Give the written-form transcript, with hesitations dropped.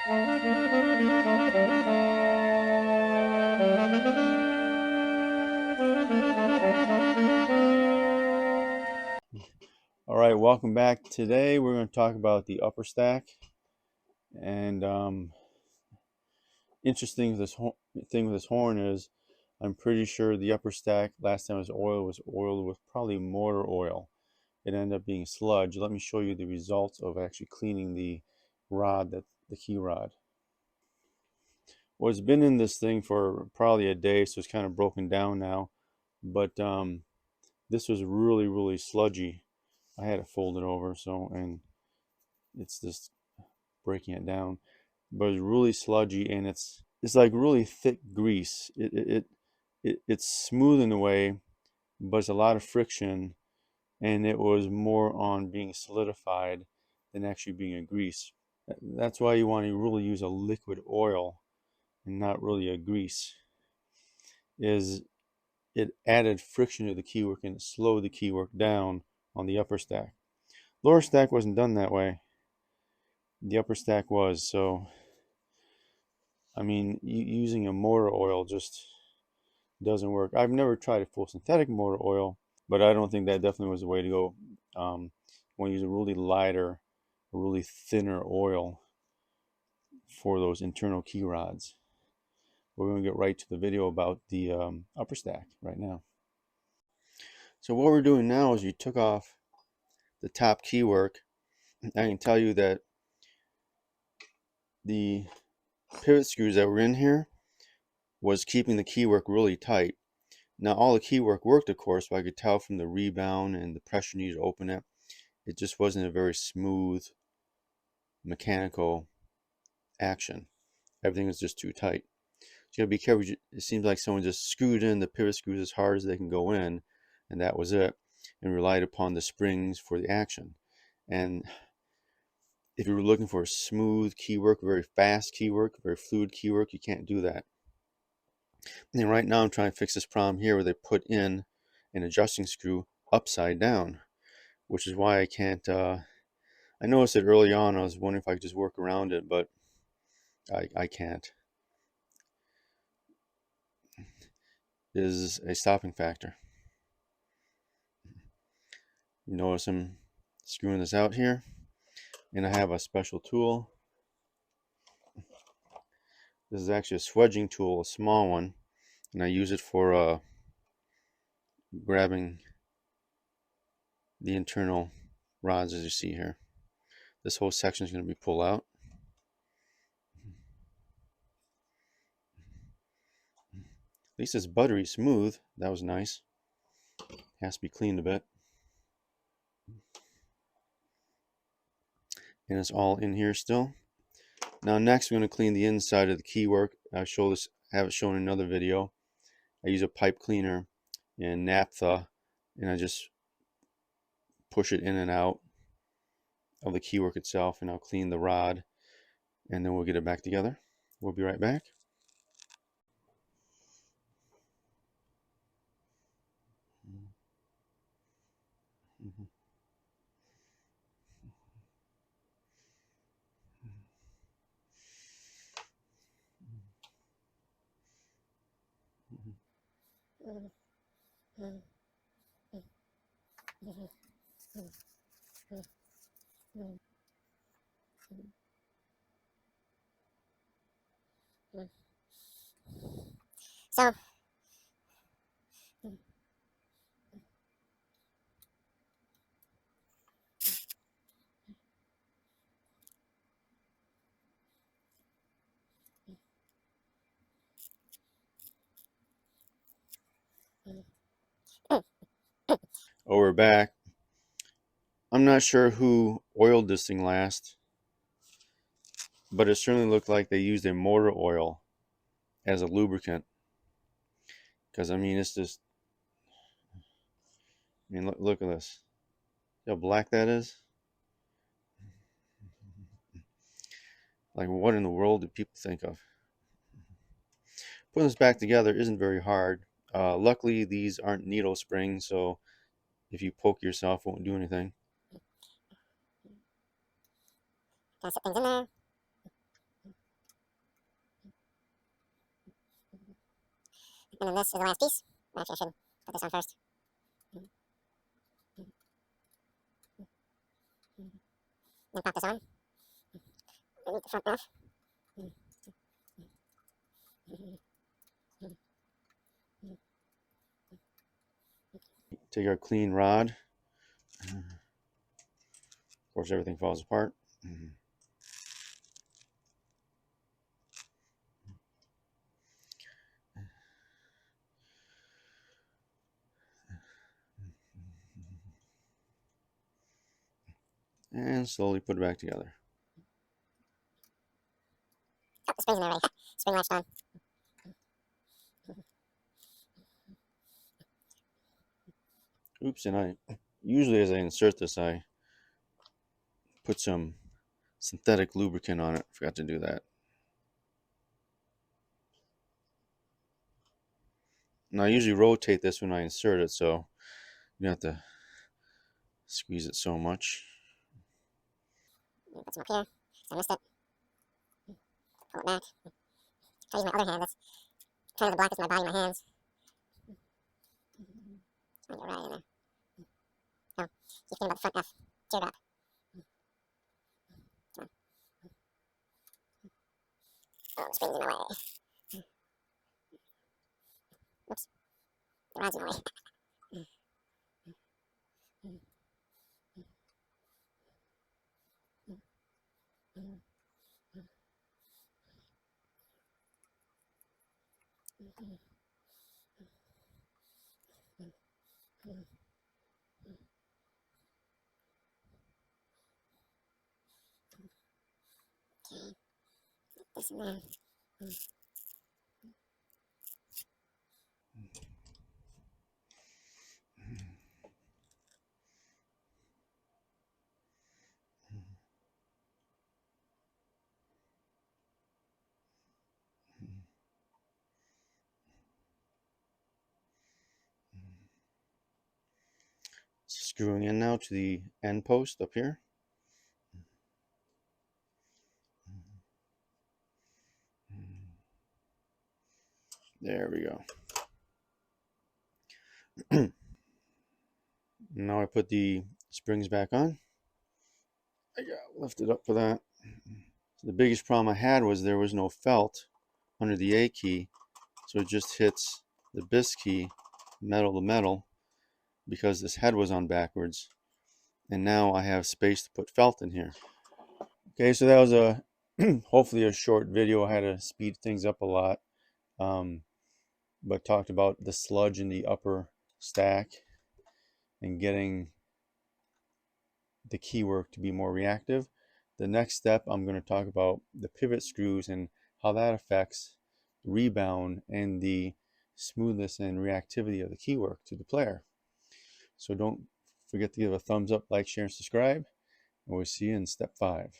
All right, welcome back. Today we're going to talk about the upper stack. And interesting thing with this horn is I'm pretty sure the upper stack last time it was oiled with probably motor oil. It ended up being sludge. Let me show you the results of actually cleaning the rod, the key rod. Well, it's been in this thing for probably a day, so it's kind of broken down now. But this was really sludgy. I had it folded over, and it's just breaking it down. But it's really sludgy, and it's like really thick grease. It's smooth in a way, but it's a lot of friction, and it was more on being solidified than actually being a grease. That's why you want to really use a liquid oil and not really a grease. Is it added friction to the keywork and it slowed the keywork down on the upper stack. Lower stack wasn't done that way. The upper stack was. So I mean, using a motor oil just doesn't work. I've never tried a full synthetic motor oil, but I don't think that definitely was the way to go. Want to use a really lighter, a really thinner oil for those internal key rods. We're going to get right to the video about the upper stack right now. So what we're doing now is you took off the top key work. I can tell you that the pivot screws that were in here was keeping the key work really tight. Now all the key work worked, of course, but I could tell from the rebound and the pressure needed to open it. It just wasn't a very smooth mechanical action. Everything was just too tight. So you gotta be careful. It seems like someone just screwed in the pivot screws as hard as they can go in, and that was it, and relied upon the springs for the action. And if you were looking for smooth key work, very fast key work, very fluid key work, you can't do that. And right now I'm trying to fix this problem here where they put in an adjusting screw upside down, which is why I can't, I noticed it early on. I was wondering if I could just work around it, but I can't. Is a stopping factor. You notice I'm screwing this out here, and I have a special tool. This is actually a swedging tool, a small one, and I use it for grabbing the internal rods, as you see here. This whole section is going to be pulled out. At least it's buttery smooth. That was nice. Has to be cleaned a bit. And it's all in here still. Now next we're going to clean the inside of the key work. I have it shown in another video. I use a pipe cleaner and naphtha, and I just push it in and out of the keywork itself, and I'll clean the rod, and then we'll get it back together. We'll be right back. So, Oh, we're back. I'm not sure who oiled this thing last, but it certainly looked like they used a motor oil as a lubricant. Because I mean, it's just, I mean, look at this. See how black that is? Like, what in the world do people think of? Putting this back together isn't very hard. Luckily, these aren't needle springs, so if you poke yourself, it won't do anything. gotta sit things in there. And then this is the last piece. Actually, I should put this on first. Then pop this on. Remove the front off. Take our clean rod. Of course, everything falls apart. And slowly put it back together. Oh, the spring's in there already. Spring latched on. Oops, and I usually as I insert this, I put some synthetic lubricant on it. Forgot to do that. Now I usually rotate this when I insert it, so you don't have to squeeze it so much. Put some up here. So I missed it. Pull it back. Try to use my other hand. That's trying to block this with my body, my hands. I'll get right in there. Oh, keep thinking about the front F. Teardrop. Come on. Oh, the spring's in my way. Whoops. The rod's in my way. Okay. Put this in there. Screwing in now to the end post up here. There we go. Now I put the springs back on. I got lifted up for that. So the biggest problem I had was there was no felt under the A key, so it just hits the bis key metal to metal because this head was on backwards, and now I have space to put felt in here. Okay, so that was a hopefully a short video. I had to speed things up a lot, but talked about the sludge in the upper stack and getting the keywork to be more reactive. The next step, I'm going to talk about the pivot screws and how that affects rebound and the smoothness and reactivity of the keywork to the player. So don't forget to give a thumbs up, like, share, and subscribe, and we'll see you in step 5.